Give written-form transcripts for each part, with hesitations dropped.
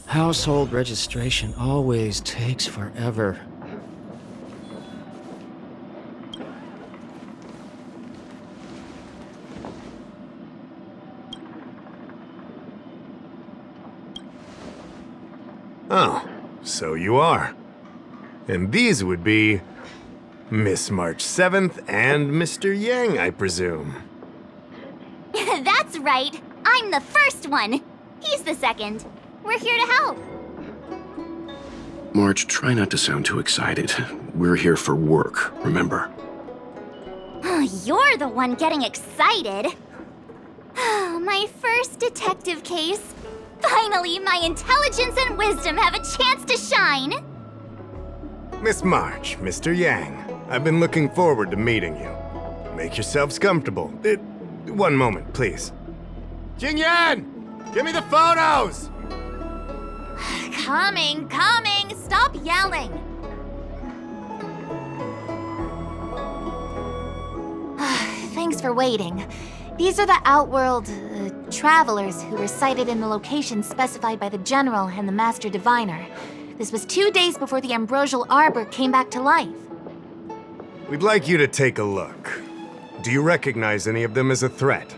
Household registration always takes forever. Oh, so you are. And these would be Miss March 7th and Mr. Yang, I presume. That's right. I'm the first one. He's the second. We're here to help. March, try not to sound too excited. We're here for work, remember? You're the one getting excited. My first detective case. Finally, my intelligence and wisdom have a chance to shine. Miss March, Mr. Yang, I've been looking forward to meeting you. Make yourselves comfortable. One moment, please. Jingyan! Give me the photos! Coming. Stop yelling. Thanks for waiting. These are the Outworld travelers who were sighted in the location specified by the General and the Master Diviner. This was 2 days before the Ambrosial Arbor came back to life. We'd like you to take a look. Do you recognize any of them as a threat?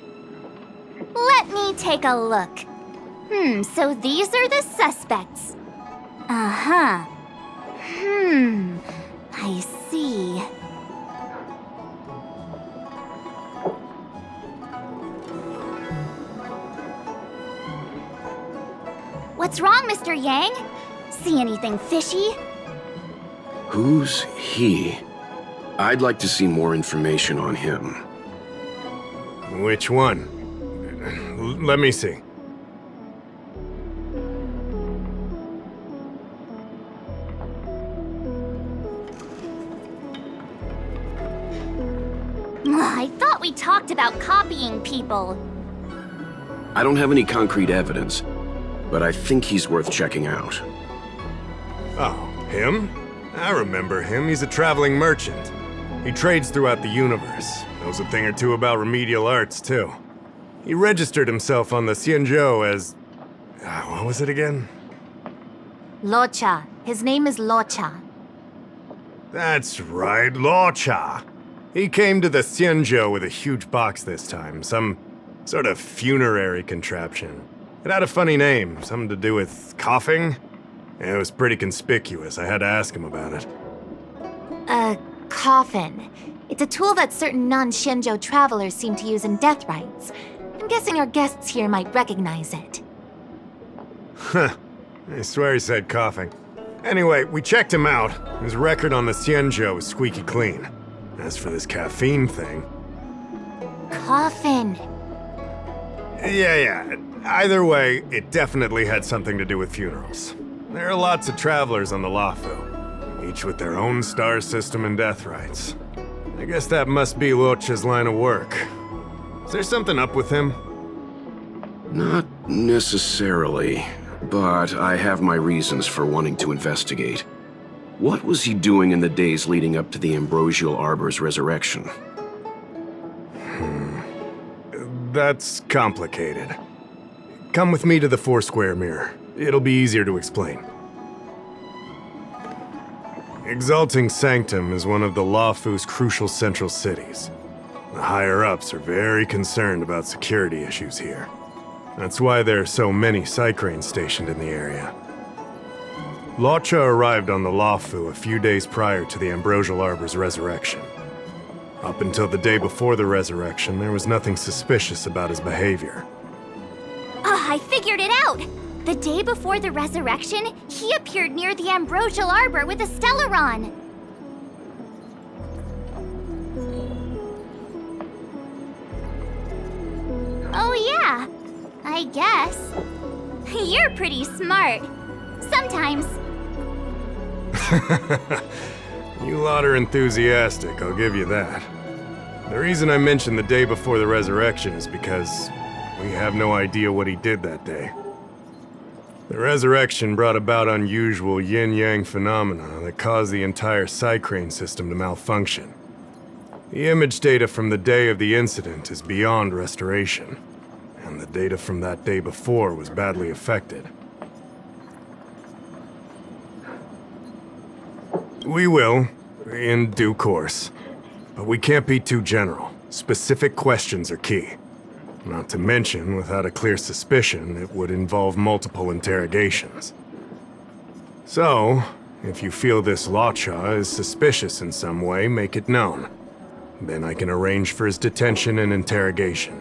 Let me take a look. So these are the suspects. Uh-huh. I see. What's wrong, Mr. Yang? See anything fishy? Who's he? I'd like to see more information on him. Which one? Let me see. I thought we talked about copying people. I don't have any concrete evidence, but I think he's worth checking out. Oh, him? I remember him. He's a traveling merchant. He trades throughout the universe. Knows a thing or two about remedial arts, too. He registered himself on the Xianzhou as... what was it again? Luocha. His name is Luocha. That's right, Luocha. He came to the Xianzhou with a huge box this time. Some sort of funerary contraption. It had a funny name, something to do with coughing. It was pretty conspicuous. I had to ask him about it. A coffin. It's a tool that certain non-Xianzhou travelers seem to use in death rites. I'm guessing our guests here might recognize it. Huh. I swear he said coughing. Anyway, we checked him out. His record on the Xianzhou is squeaky clean. As for this caffeine thing... Coffin. Yeah. Either way, it definitely had something to do with funerals. There are lots of travelers on the Luocha, each with their own star system and death rites. I guess that must be Luocha's line of work. Is there something up with him? Not necessarily, but I have my reasons for wanting to investigate. What was he doing in the days leading up to the Ambrosial Arbor's resurrection? That's complicated. Come with me to the Four-Square Mirror. It'll be easier to explain. Exalting Sanctum is one of the Luofu's crucial central cities. The higher-ups are very concerned about security issues here. That's why there are so many Psycranes stationed in the area. Luocha arrived on the Luofu a few days prior to the Ambrosial Arbor's resurrection. Up until the day before the resurrection, there was nothing suspicious about his behavior. I figured it out! The day before the resurrection, he appeared near the Ambrosial Arbor with a Stellaron. Oh yeah, I guess. You're pretty smart. Sometimes. You lot are enthusiastic, I'll give you that. The reason I mentioned the day before the resurrection is because we have no idea what he did that day. The resurrection brought about unusual yin-yang phenomena that caused the entire Psycrane system to malfunction. The image data from the day of the incident is beyond restoration, and and the data from that day before was badly affected. We will, in due course. But we can't be too general. Specific questions are key. Not to mention, without a clear suspicion, it would involve multiple interrogations. So, if you feel this Luocha is suspicious in some way, make it known. Then I can arrange for his detention and interrogation.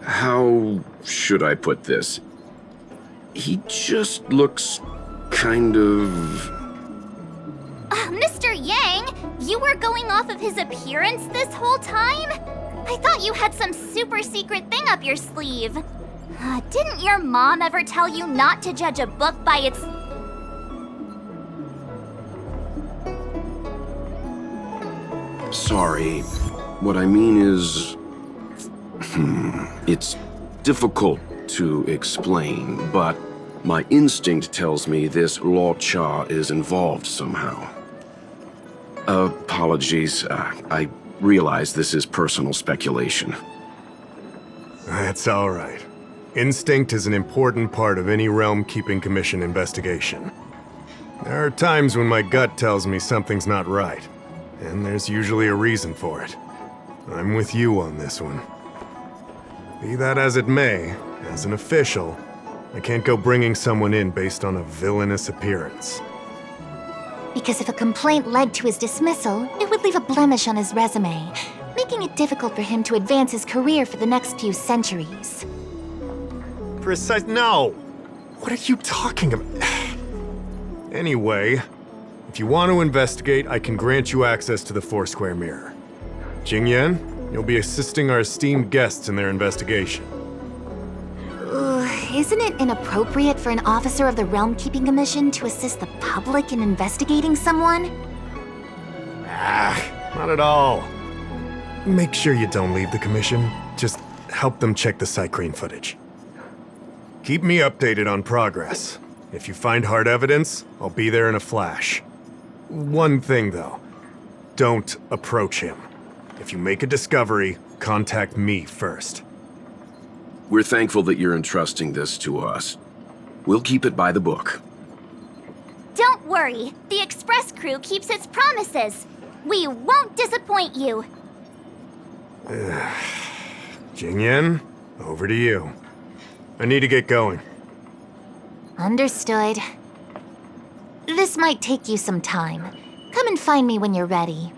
How should I put this? He just looks kind of... Mr. Yang, you were going off of his appearance this whole time? I thought you had some super secret thing up your sleeve. Didn't your mom ever tell you not to judge a book by its... Sorry. What I mean is... It's difficult to explain, but my instinct tells me this Luocha is involved somehow. Apologies. I realize this is personal speculation. That's all right. Instinct is an important part of any Realm Keeping Commission investigation. There are times when my gut tells me something's not right, and there's usually a reason for it. I'm with you on this one. Be that as it may, as an official, I can't go bringing someone in based on a villainous appearance. Because if a complaint led to his dismissal, it would leave a blemish on his resume, making it difficult for him to advance his career for the next few centuries. No! What are you talking about? Anyway, if you want to investigate, I can grant you access to the Foursquare Mirror. Jingyan, you'll be assisting our esteemed guests in their investigation. Isn't it inappropriate for an officer of the Realm Keeping Commission to assist the public in investigating someone? Not at all. Make sure you don't leave the commission. Just help them check the Cycrane footage. Keep me updated on progress. If you find hard evidence, I'll be there in a flash. One thing, though. Don't approach him. If you make a discovery, contact me first. We're thankful that you're entrusting this to us. We'll keep it by the book. Don't worry, the Express crew keeps its promises. We won't disappoint you. Jingyan, over to you. I need to get going. Understood. This might take you some time. Come and find me when you're ready.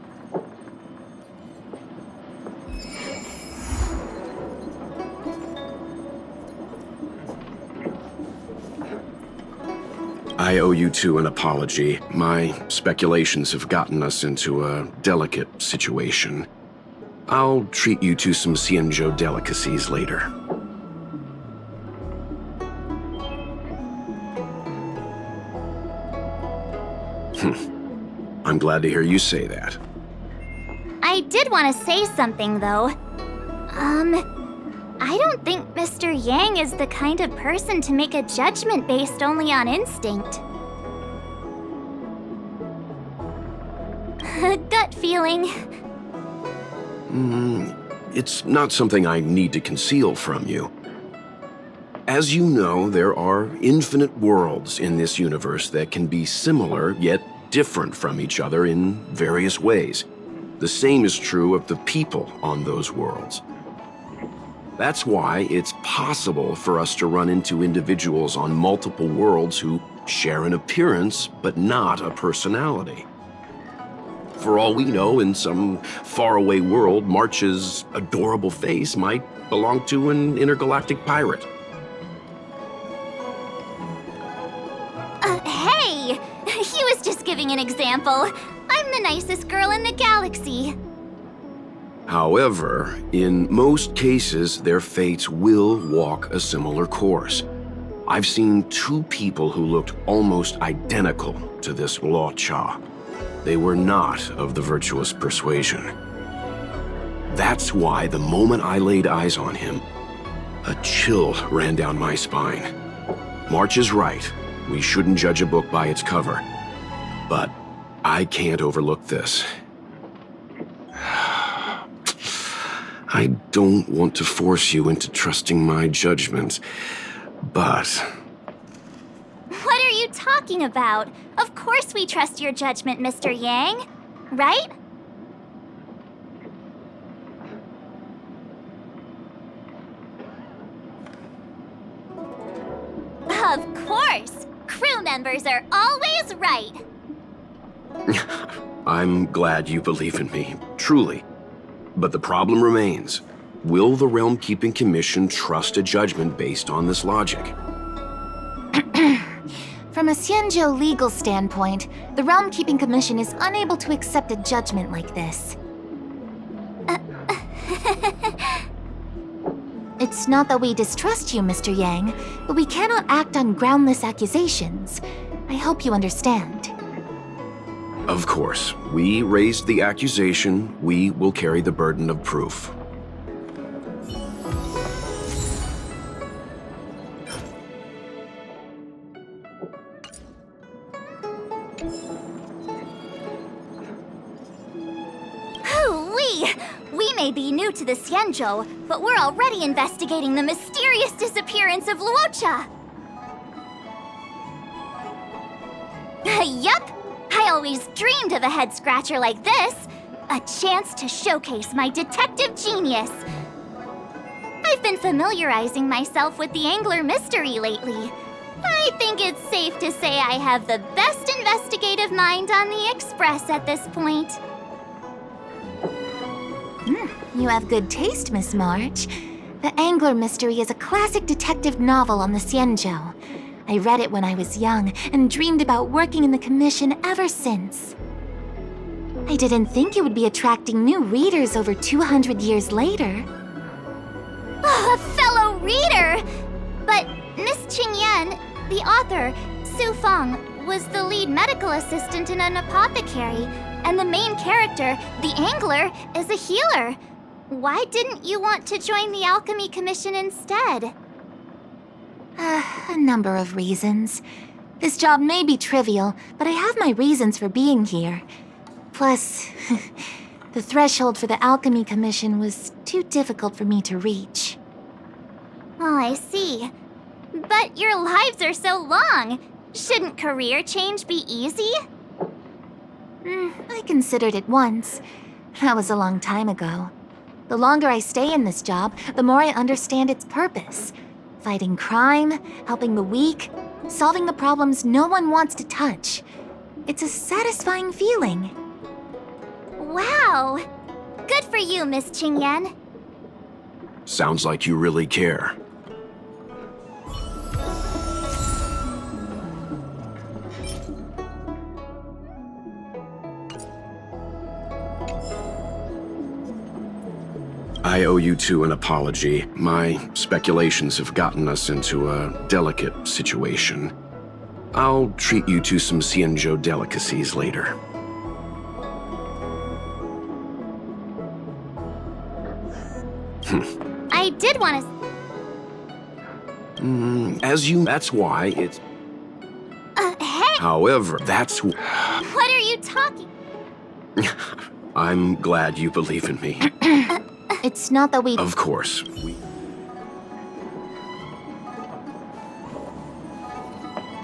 I owe you two an apology. My speculations have gotten us into a delicate situation. I'll treat you to some Xianzhou delicacies later. I'm glad to hear you say that. I did want to say something, though. I don't think Mr. Yang is the kind of person to make a judgment based only on instinct. A gut feeling. It's not something I need to conceal from you. As you know, there are infinite worlds in this universe that can be similar, yet different from each other in various ways. The same is true of the people on those worlds. That's why it's possible for us to run into individuals on multiple worlds who share an appearance, but not a personality. For all we know, in some faraway world, March's adorable face might belong to an intergalactic pirate. Hey! He was just giving an example. I'm the nicest girl in the galaxy. However, in most cases, their fates will walk a similar course. I've seen two people who looked almost identical to this Luocha. They were not of the virtuous persuasion. That's why the moment I laid eyes on him, a chill ran down my spine. March is right. We shouldn't judge a book by its cover. But I can't overlook this. I don't want to force you into trusting my judgment, but... What are you talking about? Of course we trust your judgment, Mr. Yang. Right? Of course! Crew members are always right! I'm glad you believe in me, truly. But the problem remains. Will the Realm Keeping Commission trust a judgment based on this logic? From a Xianzhou legal standpoint, the Realm Keeping Commission is unable to accept a judgment like this. It's not that we distrust you, Mr. Yang, but we cannot act on groundless accusations. I hope you understand. Of course. We raised the accusation. We will carry the burden of proof. We may be new to the Xianzhou, but we're already investigating the mysterious disappearance of Luocha. Yup! I always dreamed of a head-scratcher like this. A chance to showcase my detective genius. I've been familiarizing myself with the Angler mystery lately. I think it's safe to say I have the best investigative mind on the Express at this point. You have good taste, Miss March. The Angler Mystery is a classic detective novel on the Xianzhou. I read it when I was young and dreamed about working in the commission ever since. I didn't think it would be attracting new readers over 200 years later. A fellow reader! But Miss Qingyan, the author, Su Feng, was the lead medical assistant in an apothecary, and the main character, the Angler, is a healer. Why didn't you want to join the Alchemy Commission instead? A number of reasons. This job may be trivial, but I have my reasons for being here. Plus, the threshold for the Alchemy Commission was too difficult for me to reach. Oh, I see. But your lives are so long. Shouldn't career change be easy? I considered it once. That was a long time ago. The longer I stay in this job, the more I understand its purpose. Fighting crime, helping the weak, solving the problems no one wants to touch. It's a satisfying feeling. Wow! Good for you, Miss Qingyan. Sounds like you really care. I owe you two an apology. My speculations have gotten us into a delicate situation. I'll treat you to some Xianzhou delicacies later. I did want to... That's why it's... Hey! However, that's... What are you talking... I'm glad you believe in me. It's not that we... Of course.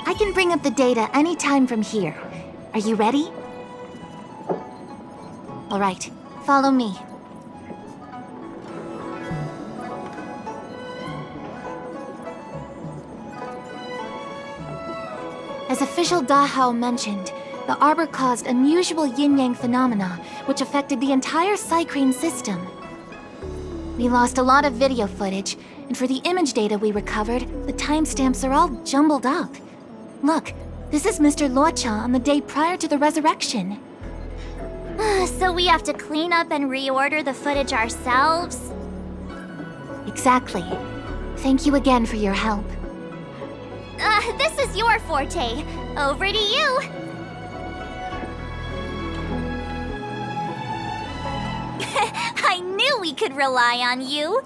I can bring up the data anytime from here. Are you ready? All right, follow me. As official Dahao mentioned, the Arbor caused unusual yin-yang phenomena, which affected the entire Cycrene system. We lost a lot of video footage, and for the image data we recovered, the timestamps are all jumbled up. Look, this is Mr. Luocha on the day prior to the resurrection. So we have to clean up and reorder the footage ourselves? Exactly. Thank you again for your help. This is your forte. Over to you. I knew we could rely on you.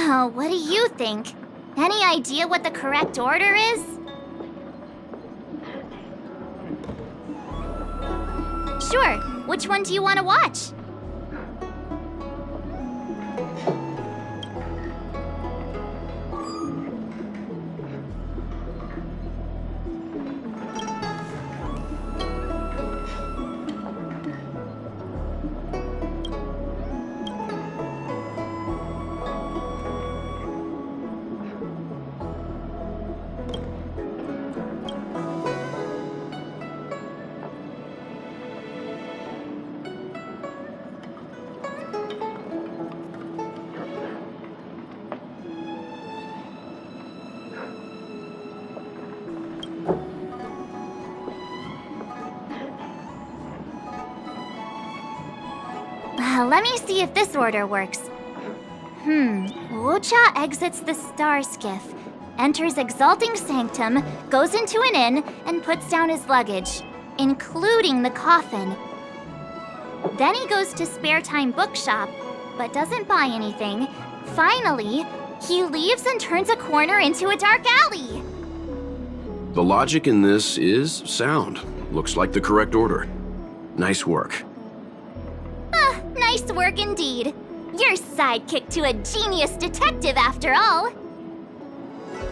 What do you think? Any idea what the correct order is? Sure. Which one do you want to watch? Let me see if this order works. Luocha exits the star skiff, enters Exalting Sanctum, goes into an inn, and puts down his luggage, including the coffin. Then he goes to Spare Time Bookshop, but doesn't buy anything. Finally, he leaves and turns a corner into a dark alley. The logic in this is sound. Looks like the correct order. Nice work. Nice work indeed. You're sidekick to a genius detective after all.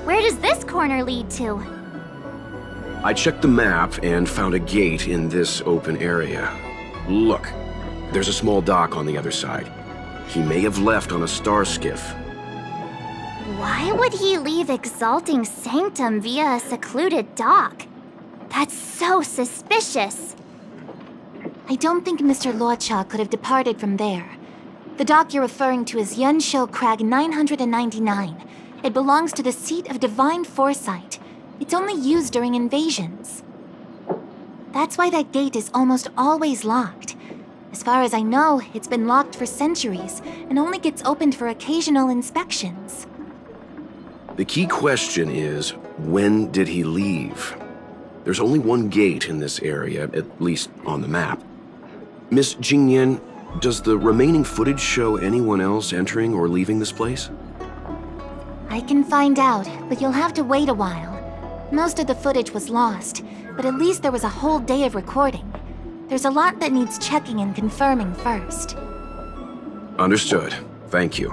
Where does this corner lead to? I checked the map and found a gate in this open area. Look, there's a small dock on the other side. He may have left on a star skiff. Why would he leave Exalting Sanctum via a secluded dock? That's so suspicious. I don't think Mr. Luocha could have departed from there. The dock you're referring to is Yunshou Crag 999. It belongs to the seat of divine foresight. It's only used during invasions. That's why that gate is almost always locked. As far as I know, it's been locked for centuries and only gets opened for occasional inspections. The key question is, when did he leave? There's only one gate in this area, at least on the map. Miss Jingyan, does the remaining footage show anyone else entering or leaving this place? I can find out, but you'll have to wait a while. Most of the footage was lost, but at least there was a whole day of recording. There's a lot that needs checking and confirming first. Understood. Thank you.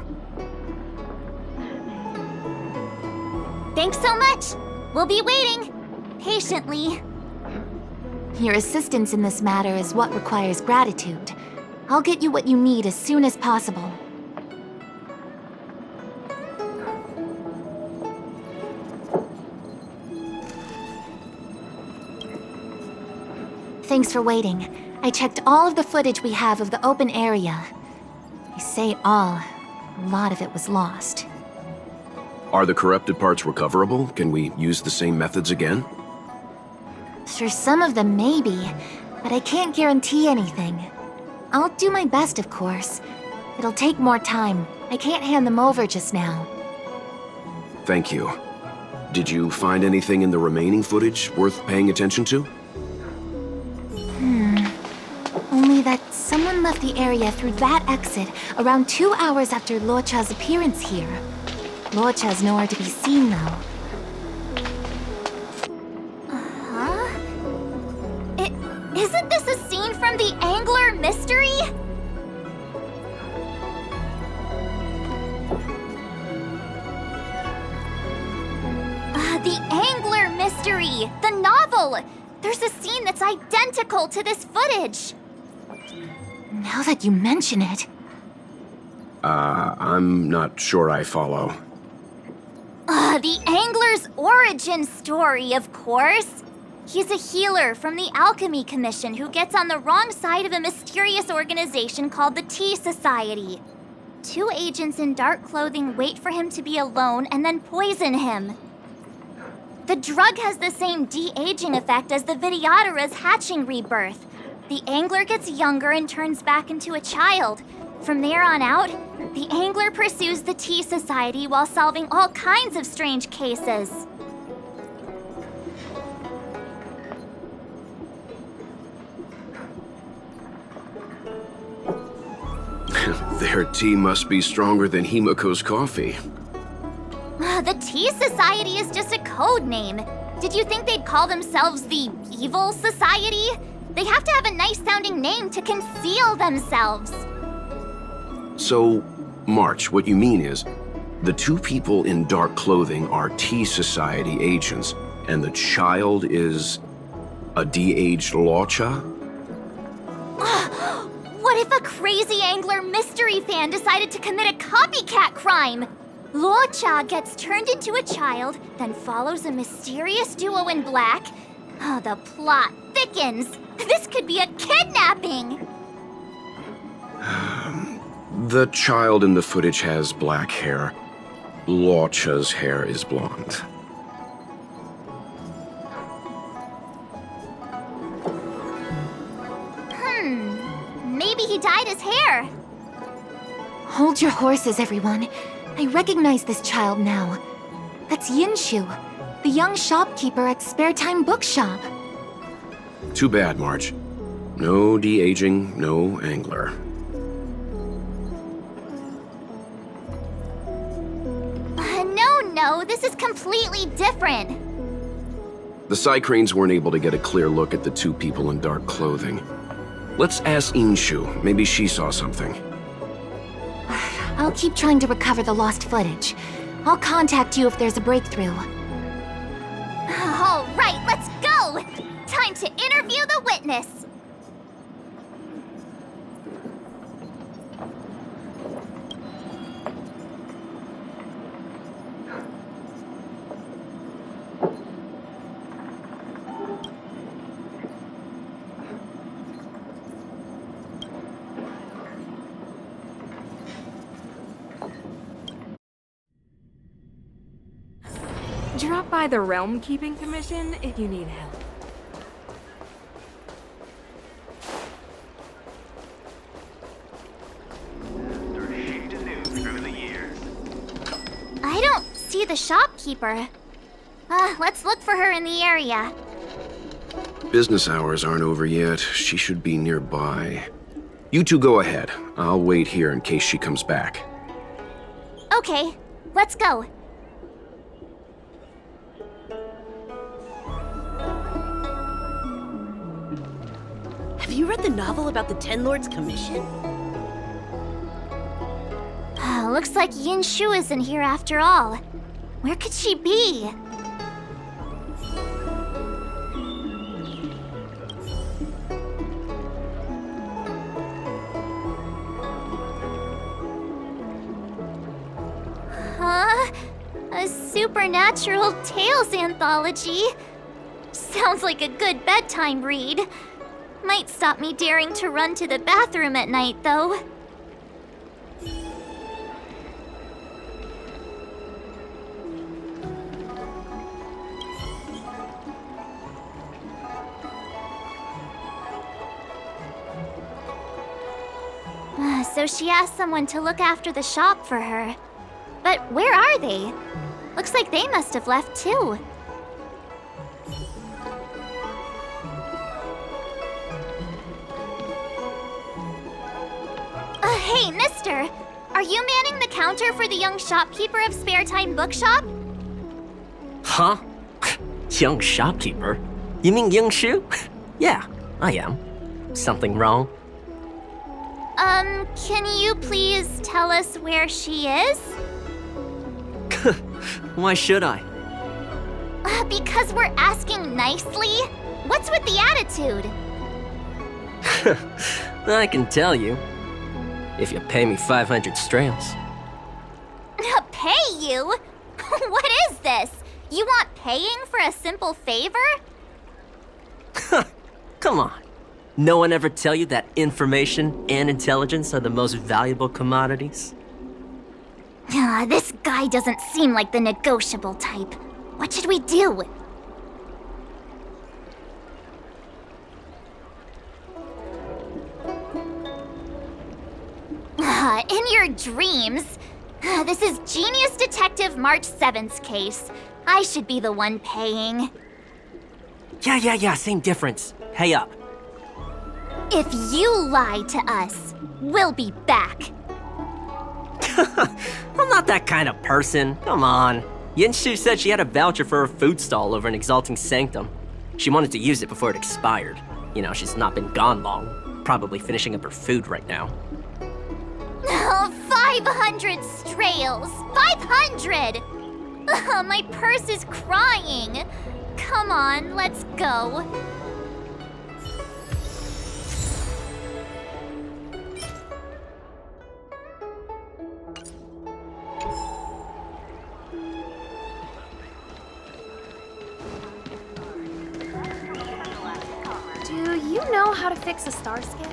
Thanks so much. We'll be waiting. Patiently. Your assistance in this matter is what requires gratitude. I'll get you what you need as soon as possible. Thanks for waiting. I checked all of the footage we have of the open area. I say all. A lot of it was lost. Are the corrupted parts recoverable? Can we use the same methods again? For some of them, maybe, but I can't guarantee anything. I'll do my best, of course. It'll take more time. I can't hand them over just now. Thank you. Did you find anything in the remaining footage worth paying attention to? Only that someone left the area through that exit around 2 hours after Luocha's appearance here. Luocha's nowhere to be seen, though. Isn't this a scene from the Angler Mystery? The Angler Mystery! The novel! There's a scene that's identical to this footage! Now that you mention it... I'm not sure I follow. The Angler's origin story, of course! He's a healer from the Alchemy Commission who gets on the wrong side of a mysterious organization called the Tea Society. 2 agents in dark clothing wait for him to be alone and then poison him. The drug has the same de-aging effect as the Vidyadhara's hatching rebirth. The Angler gets younger and turns back into a child. From there on out, the Angler pursues the Tea Society while solving all kinds of strange cases. Their tea must be stronger than Himiko's coffee. The Tea Society is just a code name. Did you think they'd call themselves the Evil Society? They have to have a nice-sounding name to conceal themselves. So, March, what you mean is, the two people in dark clothing are Tea Society agents, and the child is a de-aged Luocha? What if a crazy angler mystery fan decided to commit a copycat crime? Luocha gets turned into a child, then follows a mysterious duo in black. Oh, the plot thickens. This could be a kidnapping! The child in the footage has black hair. Luocha's hair is blonde. Maybe he dyed his hair. Hold your horses, everyone. I recognize this child now. That's Yinshu, the young shopkeeper at Spare Time Bookshop. Too bad, March. No de-aging, no angler. No, this is completely different. The side cranes weren't able to get a clear look at the two people in dark clothing. Let's ask Inshu. Maybe she saw something. I'll keep trying to recover the lost footage. I'll contact you if there's a breakthrough. All right, let's go! Time to interview the witness. Drop by the Realm Keeping Commission if you need help. I don't see the shopkeeper. Let's look for her in the area. Business hours aren't over yet. She should be nearby. You two go ahead. I'll wait here in case she comes back. Okay, let's go. Have you read the novel about the Ten Lords Commission? Looks like Yinshu isn't here after all. Where could she be? A supernatural tales anthology? Sounds like a good bedtime read. Might stop me daring to run to the bathroom at night, though. So she asked someone to look after the shop for her. But where are they? Looks like they must have left too. Hey, mister! Are you manning the counter for the young shopkeeper of Spare Time Bookshop? Huh? Young shopkeeper? You mean Yinshu? Yeah, I am. Something wrong? Can you please tell us where she is? Why should I? Because we're asking nicely. What's with the attitude? I can tell you. If you pay me 500 strands. Pay you? What is this? You want paying for a simple favor? Come on. No one ever tell you that information and intelligence are the most valuable commodities? This guy doesn't seem like the negotiable type. What should we do? In your dreams. This is Genius Detective March 7th's case. I should be the one paying. Yeah, same difference. Pay up. If you lie to us, we'll be back. I'm not that kind of person. Come on. Yinshu said she had a voucher for her food stall over in Exalting Sanctum. She wanted to use it before it expired. You know, she's not been gone long. Probably finishing up her food right now. Oh, 500 strails! 500! My purse is crying. Come on, let's go. Do you know how to fix a star skin?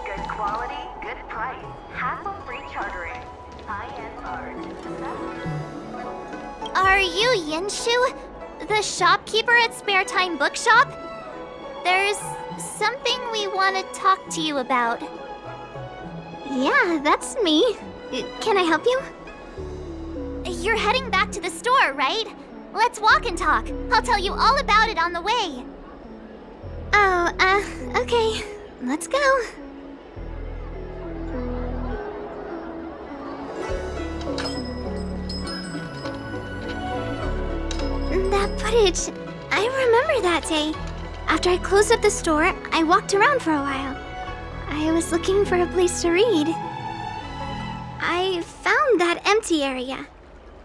Good quality, good price, hassle-free chartering. High-end art. Are you Yinshu? The shopkeeper at Spare Time Bookshop? There's something we want to talk to you about. Yeah, that's me. Can I help you? You're heading back to the store, right? Let's walk and talk. I'll tell you all about it on the way. Oh, okay. Let's go. That footage, I remember that day. After I closed up the store, I walked around for a while. I was looking for a place to read. I found that empty area.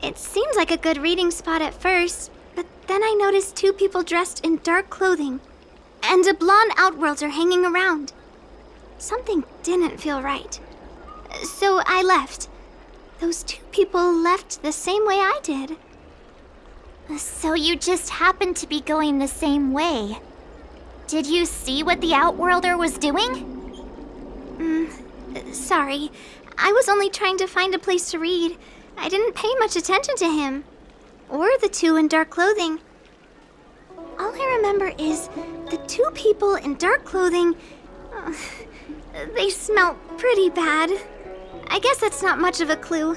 It seemed like a good reading spot at first, but then I noticed two people dressed in dark clothing and a blonde outworlder hanging around. Something didn't feel right. So I left. Those two people left the same way I did. So you just happened to be going the same way. Did you see what the Outworlder was doing? Sorry. I was only trying to find a place to read. I didn't pay much attention to him. Or the two in dark clothing. All I remember is the two people in dark clothing... they smell pretty bad. I guess that's not much of a clue.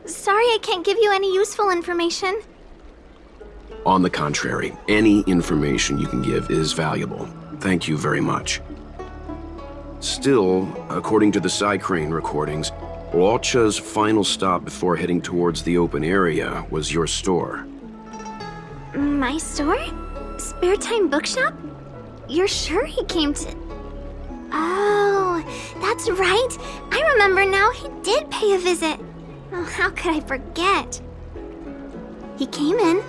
Sorry I can't give you any useful information. On the contrary, any information you can give is valuable. Thank you very much. Still, according to the Psycrane recordings, Luocha's final stop before heading towards the open area was your store. My store? Spare Time Bookshop? You're sure he came to... Oh, that's right. I remember now, he did pay a visit. Oh, how could I forget? He came in,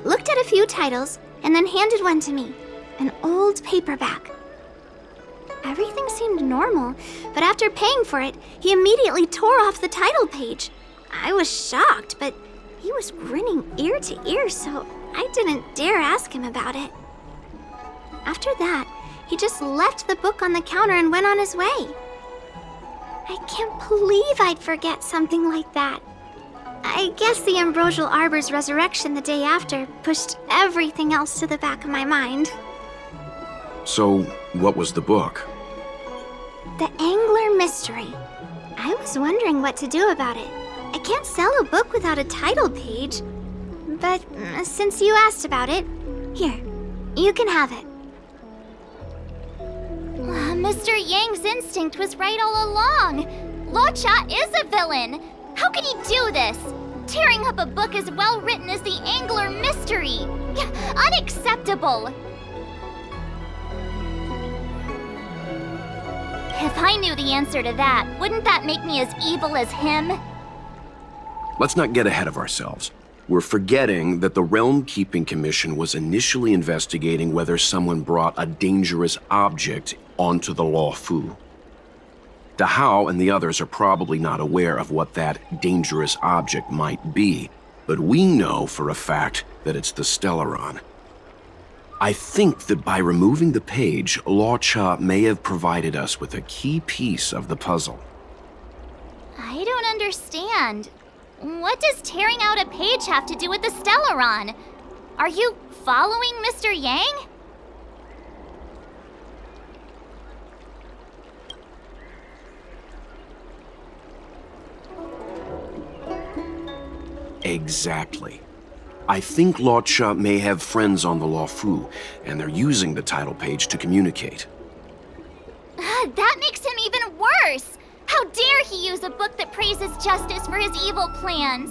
looked at a few titles, and then handed one to me. An old paperback. Everything seemed normal, but after paying for it, he immediately tore off the title page. I was shocked, but he was grinning ear to ear, so I didn't dare ask him about it. After that, he just left the book on the counter and went on his way. I can't believe I'd forget something like that. I guess the Ambrosial Arbor's resurrection the day after pushed everything else to the back of my mind. So, what was the book? The Angler Mystery. I was wondering what to do about it. I can't sell a book without a title page. But since you asked about it, here, you can have it. Mr. Yang's instinct was right all along. Luocha is a villain. How could he do this? Tearing up a book as well written as the Angler Mystery. Unacceptable. If I knew the answer to that, wouldn't that make me as evil as him? Let's not get ahead of ourselves. We're forgetting that the Realm Keeping Commission was initially investigating whether someone brought a dangerous object onto the Luofu. Dahao and the others are probably not aware of what that dangerous object might be, but we know for a fact that it's the Stellaron. I think that by removing the page, Luocha may have provided us with a key piece of the puzzle. I don't understand. What does tearing out a page have to do with the Stellaron? Are you following Mr. Yang? Exactly. I think Luocha may have friends on the Luofu, and they're using the title page to communicate. That makes him even worse! How dare he use a book that praises justice for his evil plans?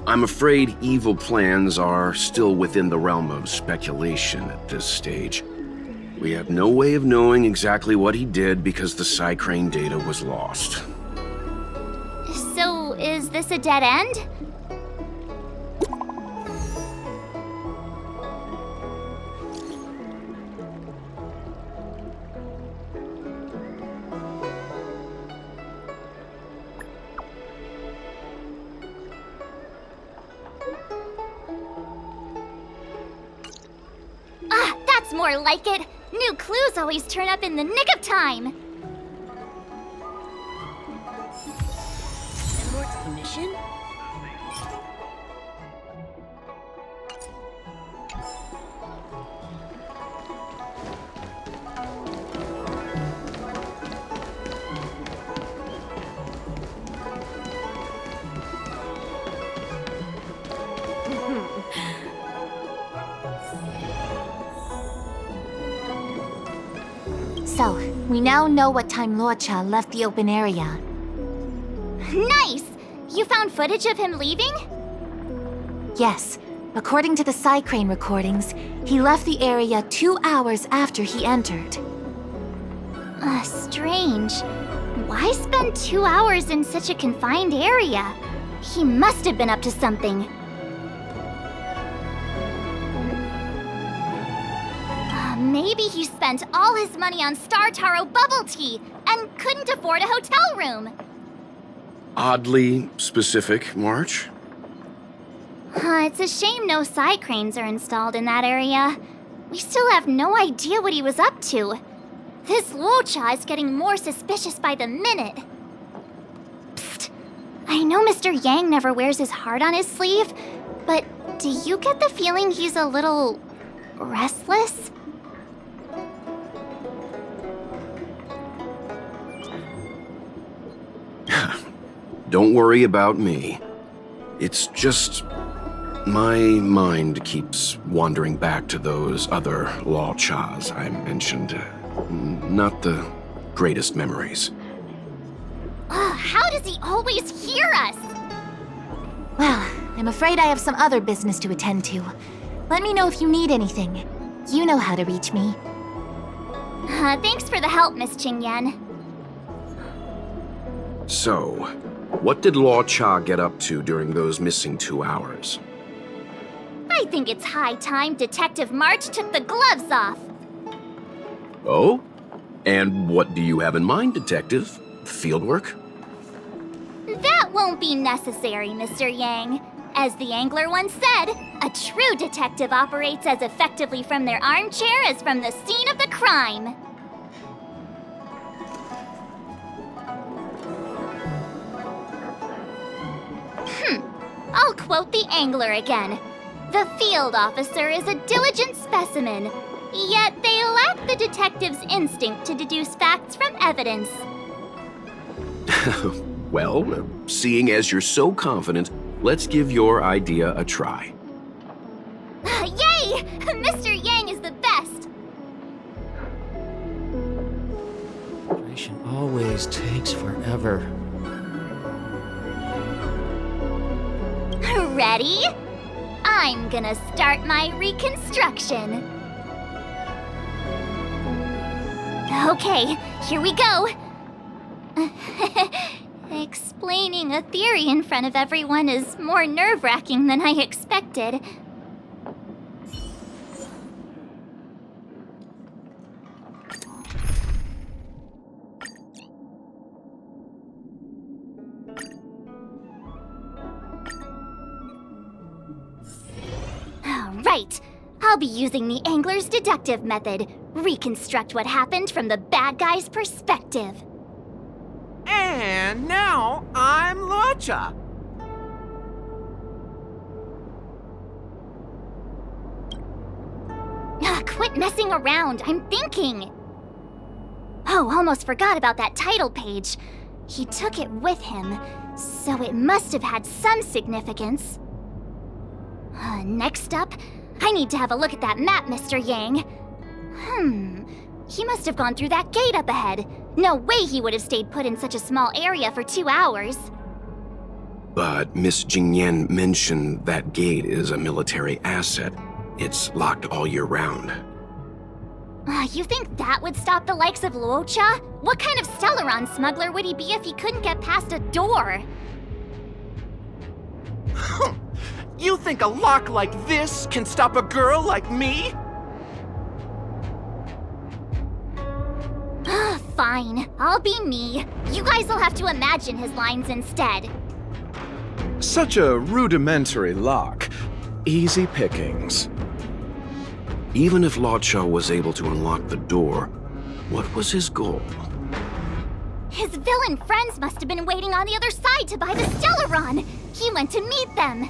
I'm afraid evil plans are still within the realm of speculation at this stage. We have no way of knowing exactly what he did because the Psycrane data was lost. So, is this a dead end? That's more like it. New clues always turn up in the nick of time. Landlord's commission? So, we now know what time Luocha left the open area. Nice! You found footage of him leaving? Yes, according to the Psycrane recordings, he left the area 2 hours after he entered. Strange. Why spend 2 hours in such a confined area? He must have been up to something. Maybe he spent all his money on Star Taro bubble tea and couldn't afford a hotel room. Oddly specific, March. It's a shame no Psycranes are installed in that area. We still have no idea what he was up to. This Luocha is getting more suspicious by the minute. Psst. I know Mr. Yang never wears his heart on his sleeve, but do you get the feeling he's a little restless? Don't worry about me. It's just my mind keeps wandering back to those other Luochas I mentioned. Not the greatest memories. How does he always hear us? Well, I'm afraid I have some other business to attend to. Let me know if you need anything. You know how to reach me. Thanks for the help, Miss Qingyan. So, what did Luocha get up to during those missing 2 hours? I think it's high time Detective March took the gloves off. Oh? And what do you have in mind, Detective? Fieldwork? That won't be necessary, Mr. Yang. As the angler once said, a true detective operates as effectively from their armchair as from the scene of the crime. I'll quote the angler again. The field officer is a diligent specimen, yet they lack the detective's instinct to deduce facts from evidence. Well, seeing as you're so confident, let's give your idea a try. Yay! Mr. Yang is the best! Operation always takes forever. Ready? I'm gonna start my reconstruction. Okay, here we go. Explaining a theory in front of everyone is more nerve-wracking than I expected. Right. I'll be using the angler's deductive method. Reconstruct what happened from the bad guy's perspective. And now I'm Luocha. Quit messing around. I'm thinking. Oh, almost forgot about that title page. He took it with him, so it must have had some significance. Next up, I need to have a look at that map, Mr. Yang. He must have gone through that gate up ahead. No way he would have stayed put in such a small area for 2 hours. But Miss Jingyan mentioned that gate is a military asset. It's locked all year round. You think that would stop the likes of Luocha? What kind of Stellaron smuggler would he be if he couldn't get past a door? You think a lock like this can stop a girl like me? Fine, I'll be me. You guys will have to imagine his lines instead. Such a rudimentary lock. Easy pickings. Even if Luocha was able to unlock the door, what was his goal? His villain friends must have been waiting on the other side to buy the Stellaron. He went to meet them.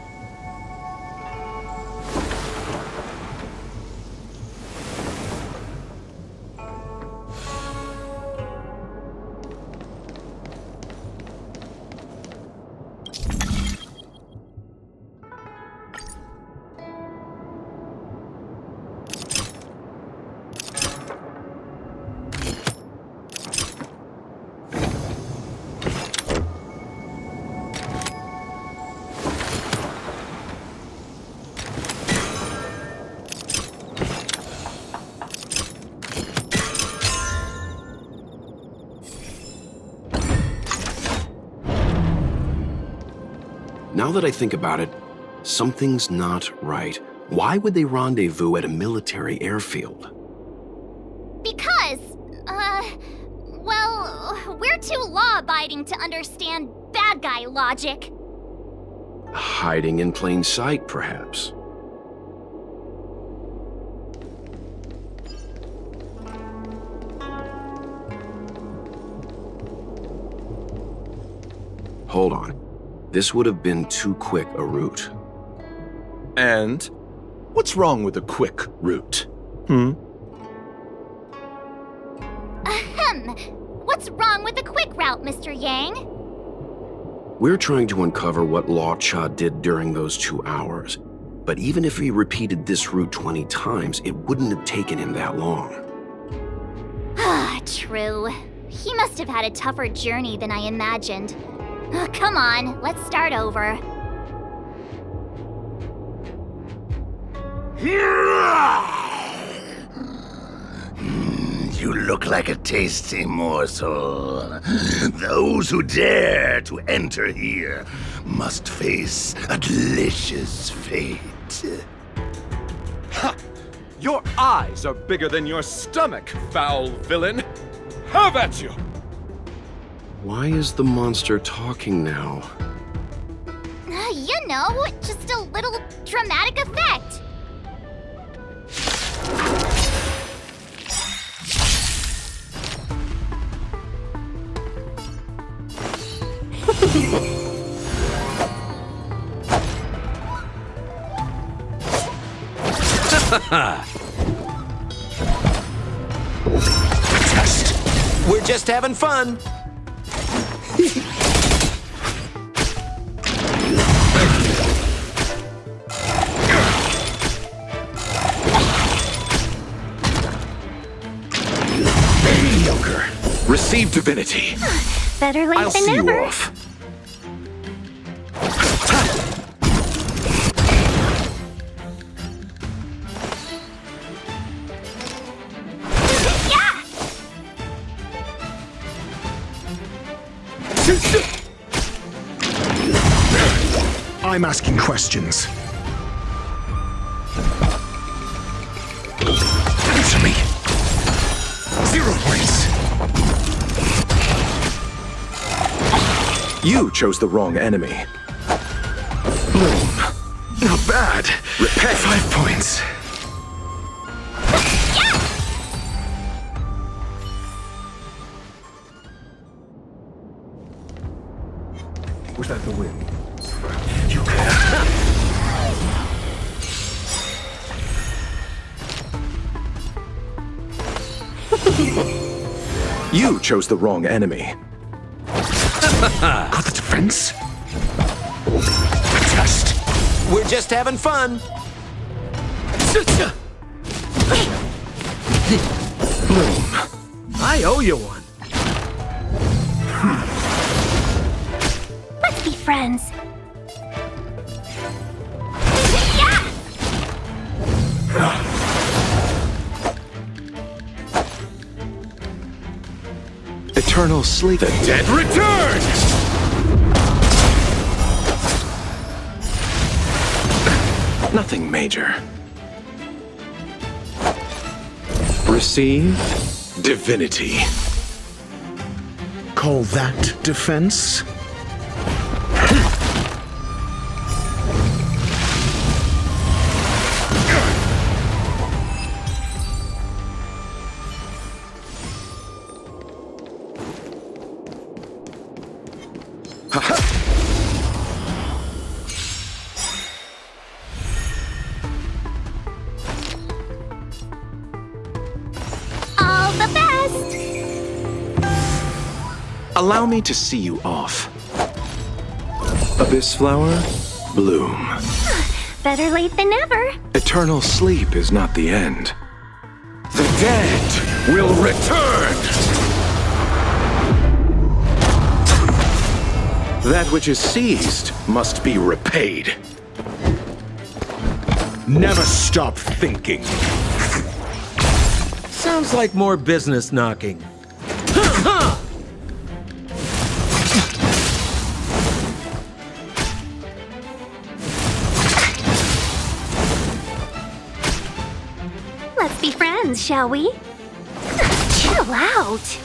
Now that I think about it, something's not right. Why would they rendezvous at a military airfield? Because, well, we're too law-abiding to understand bad guy logic. Hiding in plain sight, perhaps. Hold on. This would have been too quick a route. And what's wrong with a quick route? What's wrong with the quick route, Mr. Yang? We're trying to uncover what Luocha did during those 2 hours. But even if he repeated this route 20 times, it wouldn't have taken him that long. True. He must have had a tougher journey than I imagined. Come on, let's start over. You look like a tasty morsel. Those who dare to enter here must face a delicious fate. Ha! Your eyes are bigger than your stomach, foul villain! Have at you! Why is the monster talking now? You know, just a little dramatic effect. Test. We're just having fun. Mediocre. Receive divinity. Better late I'll than see never. you off. I'm asking questions. Answer me. 0 points. You chose the wrong enemy. Bloom. Not bad. Repay. 5 points. Was that the win? You care? You chose the wrong enemy. Got the defense? A test. We're just having fun. I owe you one. Let's be friends. Eternal sleep. The dead return! Nothing major. Receive divinity. Call that defense? All the best! Allow me to see you off. Abyss flower, bloom. Better late than never. Eternal sleep is not the end. The dead will return! That which is seized must be repaid. Never stop thinking. Sounds like more business knocking. Let's be friends, shall we? Chill out.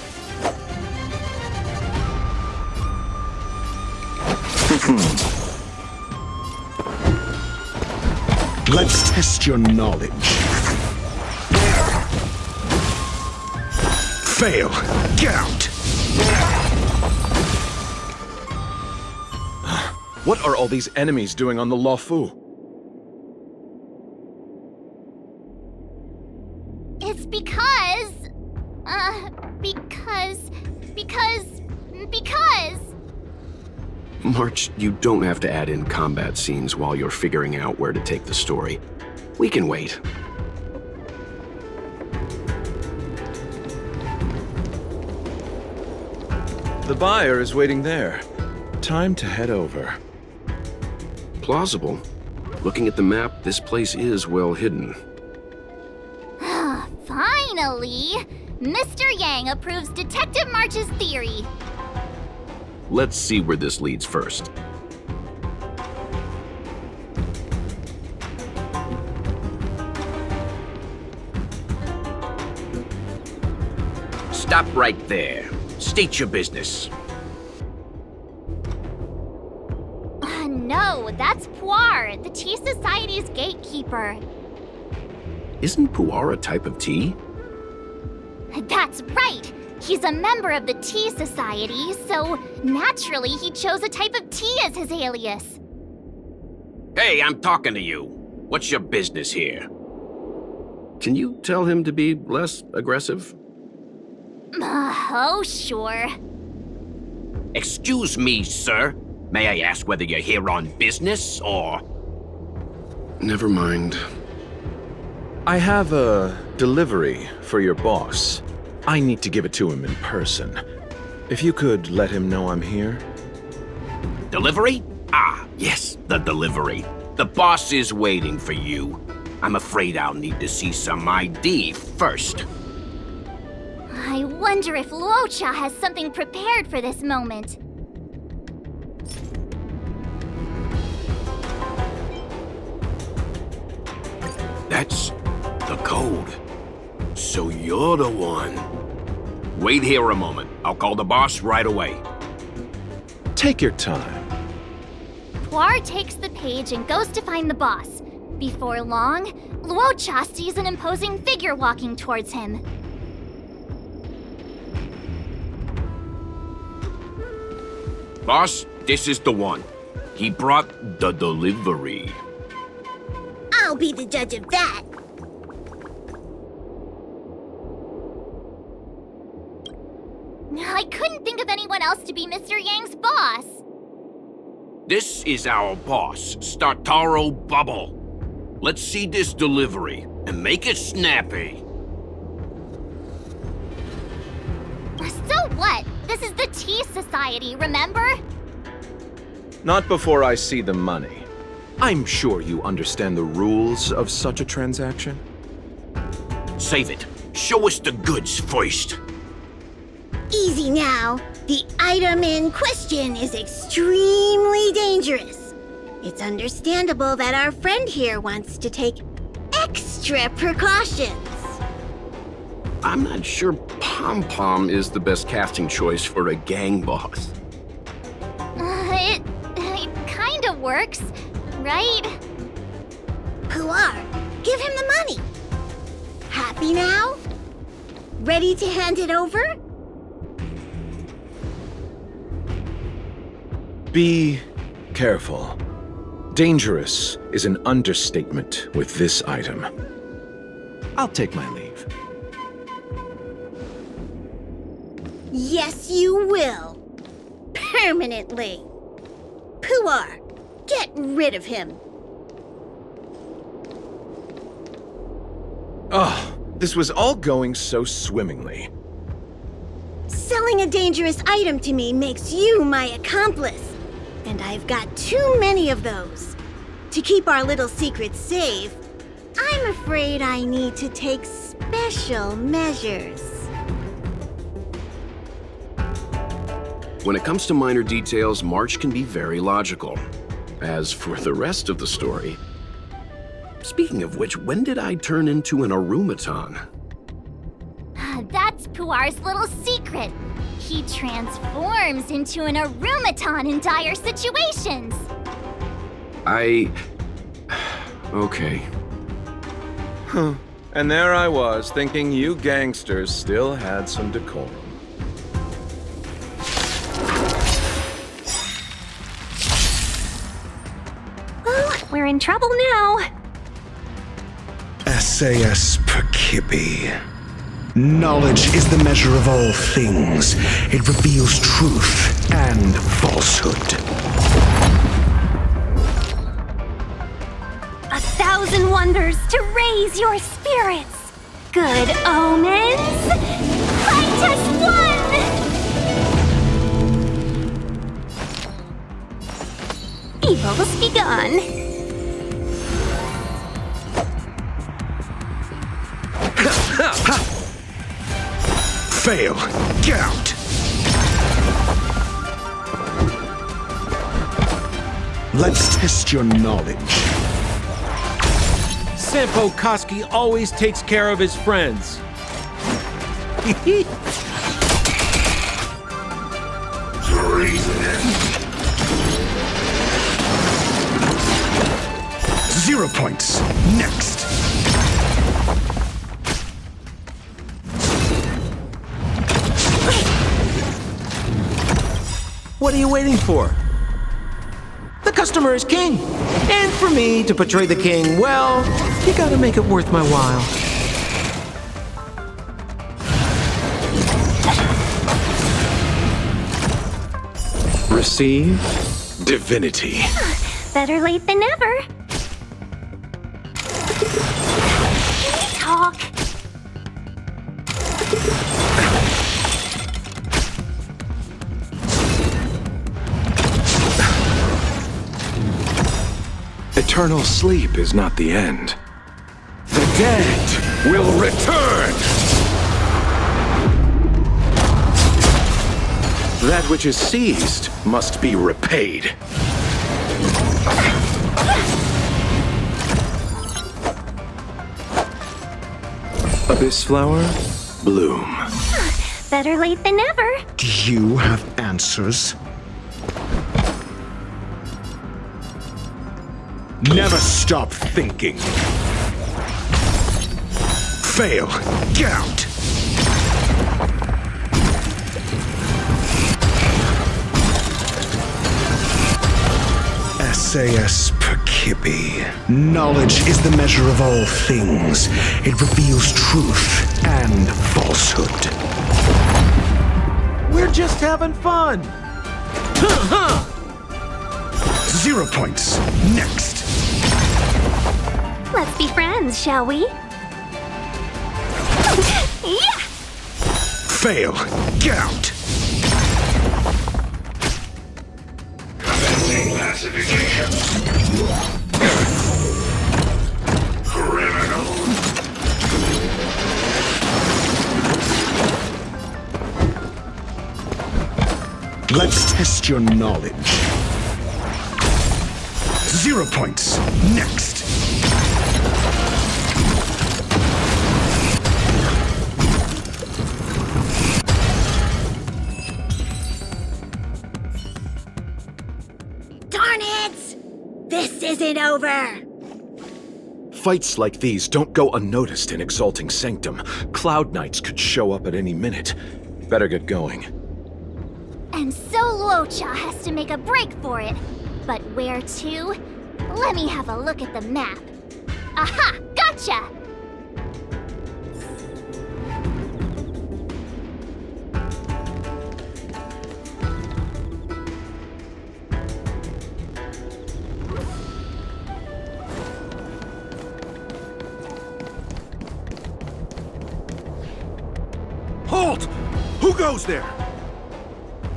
Let's test your knowledge. Fail. Get out. What are all these enemies doing on the Luocha? It's because... because... March, you don't have to add in combat scenes while you're figuring out where to take the story. We can wait. The buyer is waiting there. Time to head over. Plausible. Looking at the map, this place is well hidden. Finally! Mr. Yang approves Detective March's theory. Let's see where this leads first. Stop right there. State your business. No, that's Puar, the Tea Society's gatekeeper. Isn't pu'ar a type of tea? That's right! He's a member of the Tea Society, so naturally he chose a type of tea as his alias. Hey, I'm talking to you. What's your business here? Can you tell him to be less aggressive? Oh, sure. Excuse me, sir. May I ask whether you're here on business, or... Never mind. I have a delivery for your boss. I need to give it to him in person. If you could let him know I'm here. Delivery? Ah, yes, the delivery. The boss is waiting for you. I'm afraid I'll need to see some ID first. I wonder if Luocha has something prepared for this moment. That's the code. So you're the one. Wait here a moment. I'll call the boss right away. Take your time. Puar takes the page and goes to find the boss. Before long, Luocha sees an imposing figure walking towards him. Boss, this is the one. He brought the delivery. I'll be the judge of that. I couldn't think of anyone else to be Mr. Yang's boss. This is our boss, Startaro Bubble. Let's see this delivery, and make it snappy. So what? This is the Tea Society, remember? Not before I see the money. I'm sure you understand the rules of such a transaction. Save it. Show us the goods first. Easy now. The item in question is extremely dangerous. It's understandable that our friend here wants to take extra precautions. I'm not sure Pom Pom is the best casting choice for a gang boss. It kinda works, right? Puar, give him the money. Happy now? Ready to hand it over? Be careful. Dangerous is an understatement with this item. I'll take my leave. Yes, you will. Permanently. Puar, get rid of him. Oh, this was all going so swimmingly. Selling a dangerous item to me makes you my accomplice. And I've got too many of those. To keep our little secret safe, I'm afraid I need to take special measures. When it comes to minor details, March can be very logical. As for the rest of the story... Speaking of which, when did I turn into an Arumaton? That's Puar's little secret. He transforms into an Arumaton in dire situations. Okay. Huh. And there I was, thinking you gangsters still had some decorum. Well, we're in trouble now. SAS Perkibi. Knowledge is the measure of all things. It reveals truth and falsehood. 1,000 wonders to raise your spirits. Good omens. Fight as one! Evil's begun. Fail! Get out! Let's test your knowledge. Senpo Koski always takes care of his friends. Treason! 0 points. Next. What are you waiting for? The customer is king. And for me to portray the king, well, you gotta make it worth my while. Receive divinity. Better late than never. Talk. Eternal sleep is not the end. The dead will return! That which is seized must be repaid. Abyss flower, bloom. Better late than never. Do you have answers? Never stop thinking. Fail. Get out. SAS Perkibi. Knowledge is the measure of all things. It reveals truth and falsehood. We're just having fun. 0 points. Next. Let's be friends, shall we? Yeah! Fail. Get out. Commencing classification. Criminal. Let's test your knowledge. 0 points. Next. Darn it! This isn't over! Fights like these don't go unnoticed in Exalting Sanctum. Cloud Knights could show up at any minute. Better get going. And so Luocha has to make a break for it. But where to? Let me have a look at the map. Aha! Gotcha! Halt! Who goes there?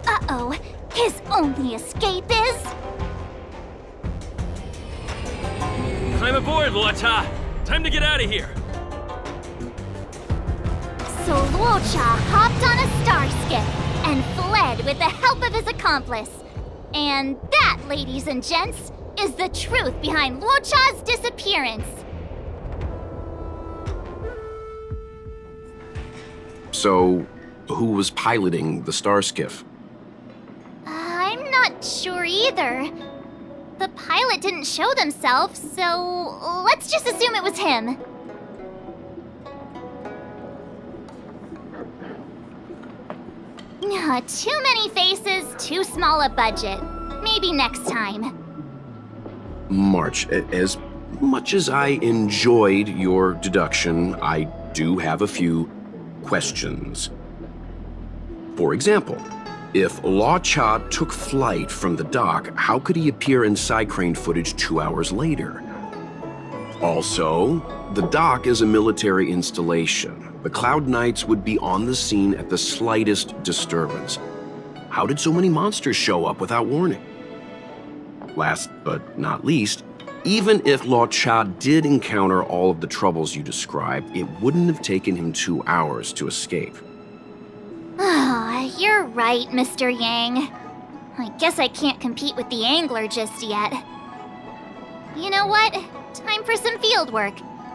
Uh-oh. His only escape is... Climb aboard, Luocha! Time to get out of here! So Luocha hopped on a star skiff and fled with the help of his accomplice. And that, ladies and gents, is the truth behind Luocha's disappearance. So, who was piloting the star skiff? I'm not sure either. The pilot didn't show themselves, so let's just assume it was him. Too many faces, too small a budget. Maybe next time. March, as much as I enjoyed your deduction, I do have a few questions. For example, if Luocha took flight from the dock, how could he appear in side crane footage 2 hours later? Also, the dock is a military installation. The Cloud Knights would be on the scene at the slightest disturbance. How did so many monsters show up without warning? Last but not least, even if Luocha did encounter all of the troubles you described, it wouldn't have taken him 2 hours to escape. You're right, Mr. Yang. I guess I can't compete with the angler just yet. You know what? Time for some field work.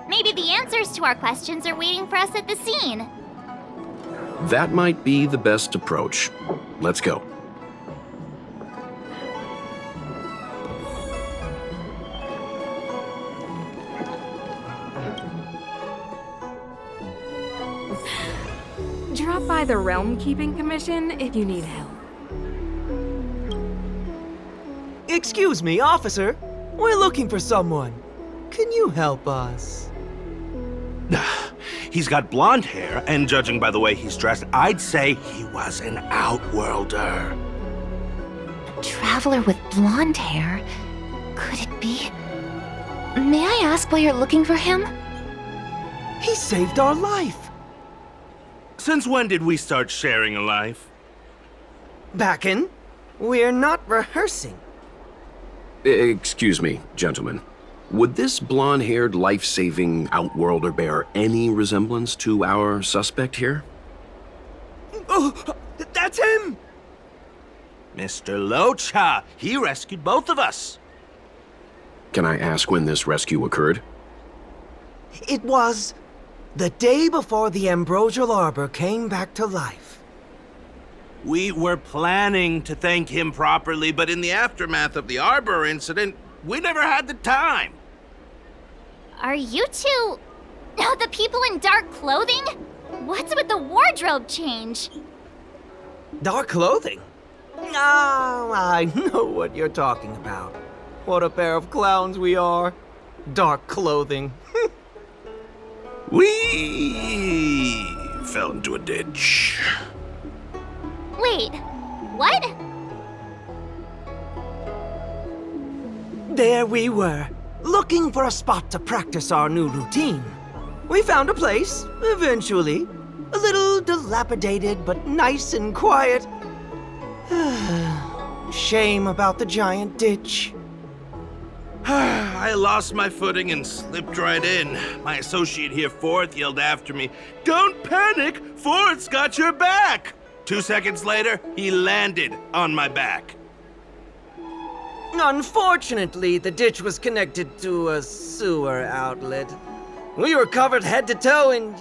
Maybe the answers to our questions are waiting for us at the scene. That might be the best approach. Let's go. Drop by the Realm Keeping Commission if you need help. Excuse me, officer. We're looking for someone. Can you help us? He's got blonde hair, and judging by the way he's dressed, I'd say he was an outworlder. A traveler with blonde hair? Could it be? May I ask why you're looking for him? He saved our life. Since when did we start sharing a life? Backen, we're not rehearsing. Excuse me, gentlemen. Would this blonde-haired, life-saving outworlder bear any resemblance to our suspect here? Oh, that's him! Mr. Luocha, he rescued both of us. Can I ask when this rescue occurred? It was the day before the Ambrosial Arbor came back to life. We were planning to thank him properly, but in the aftermath of the Arbor incident, we never had the time. Are you two... the people in dark clothing? What's with the wardrobe change? Dark clothing? Ah, I know what you're talking about. What a pair of clowns we are. Dark clothing. We fell into a ditch. Wait, what? There we were, looking for a spot to practice our new routine. We found a place, eventually. A little dilapidated, but nice and quiet. Shame about the giant ditch. I lost my footing and slipped right in. My associate here, Fourth, yelled after me, "Don't panic! Fourth's got your back!" 2 seconds later, he landed on my back. Unfortunately, the ditch was connected to a sewer outlet. We were covered head to toe in...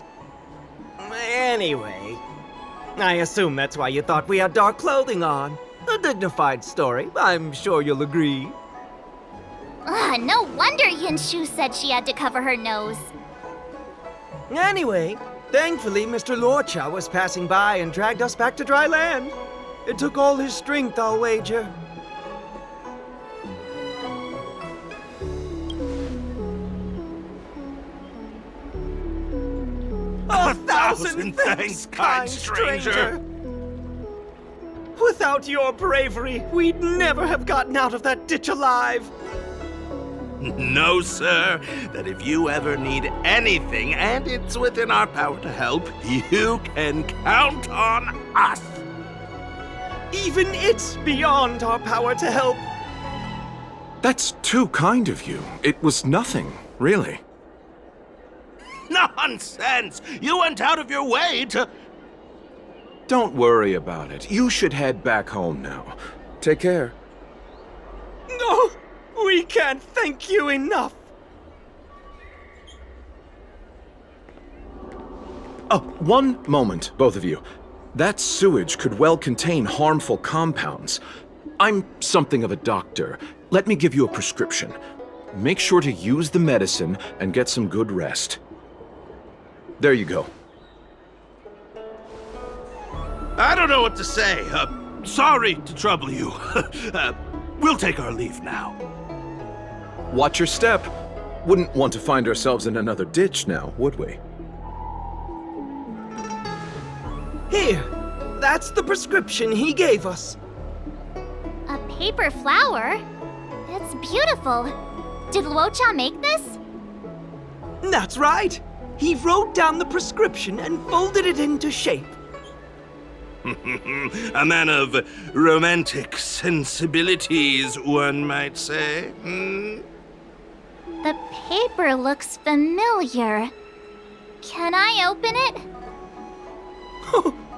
Anyway, I assume that's why you thought we had dark clothing on. A dignified story, I'm sure you'll agree. No wonder Yinshu said she had to cover her nose. Anyway, thankfully Mr. Luocha was passing by and dragged us back to dry land. It took all his strength, I'll wager. A thousand thanks, kind stranger! Without your bravery, we'd never have gotten out of that ditch alive. No, sir. That if you ever need anything, and it's within our power to help, you can count on us. Even it's beyond our power to help. That's too kind of you. It was nothing, really. Nonsense! You went out of your way to... Don't worry about it. You should head back home now. Take care. No! We can't thank you enough! Oh, one moment, both of you. That sewage could well contain harmful compounds. I'm something of a doctor. Let me give you a prescription. Make sure to use the medicine and get some good rest. There you go. I don't know what to say. Sorry to trouble you. We'll take our leave now. Watch your step. Wouldn't want to find ourselves in another ditch now, would we? Here, that's the prescription he gave us. A paper flower? It's beautiful. Did Luocha make this? That's right. He wrote down the prescription and folded it into shape. A man of romantic sensibilities, one might say. The paper looks familiar. Can I open it?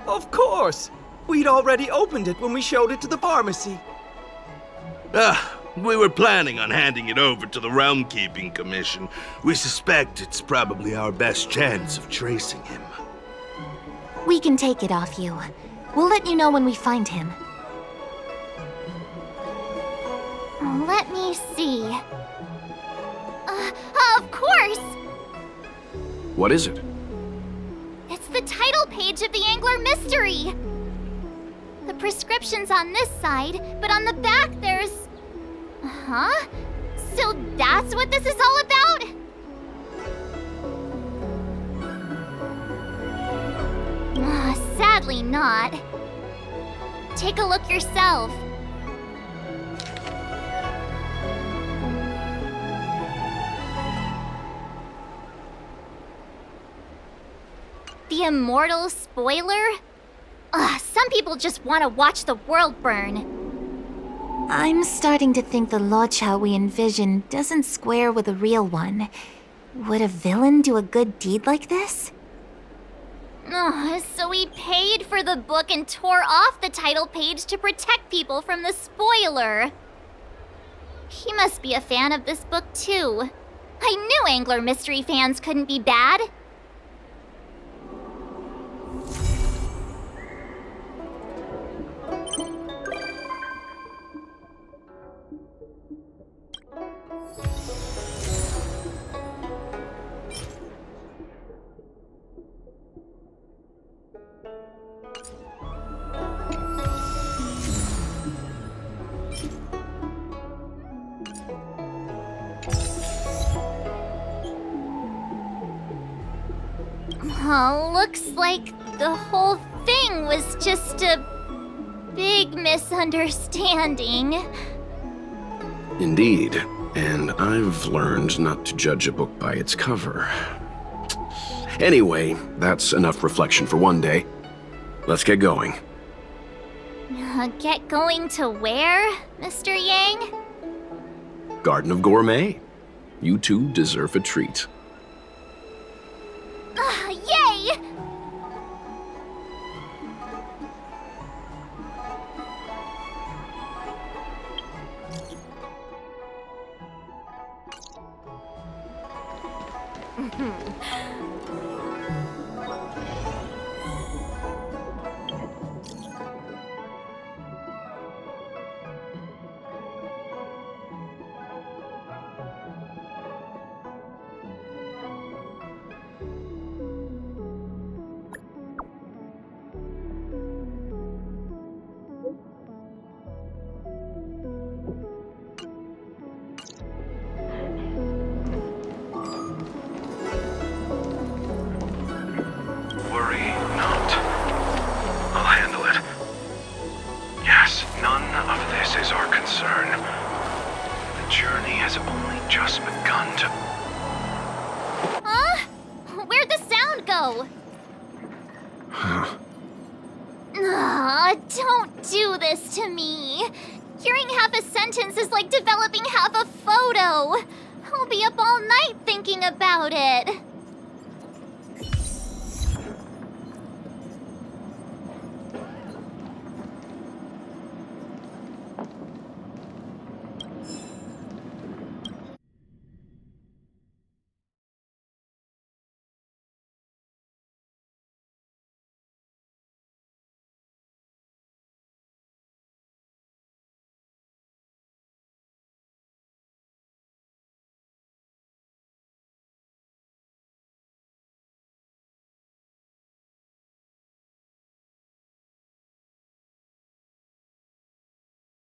Of course! We'd already opened it when we showed it to the pharmacy. We were planning on handing it over to the Realm Keeping Commission. We suspect it's probably our best chance of tracing him. We can take it off you. We'll let you know when we find him. Let me see. Of course! What is it? It's the title page of the Angler Mystery! The prescription's on this side, but on the back there's... Huh? So that's what this is all about? Sadly not. Take a look yourself. The immortal spoiler? Some people just want to watch the world burn. I'm starting to think the Luocha we envision doesn't square with a real one. Would a villain do a good deed like this? So he paid for the book and tore off the title page to protect people from the spoiler. He must be a fan of this book too. I knew Angler Mystery fans couldn't be bad. Looks like the whole thing was just a big misunderstanding. Indeed. And I've learned not to judge a book by its cover. Anyway, that's enough reflection for one day. Let's get going. Get going to where, Mr. Yang? Garden of Gourmet. You two deserve a treat. Yay! Worry not. I'll handle it. Yes, none of this is our concern. The journey has only just begun to... Huh? Where'd the sound go? Don't do this to me. Hearing half a sentence is like developing half a photo. I'll be up all night thinking about it.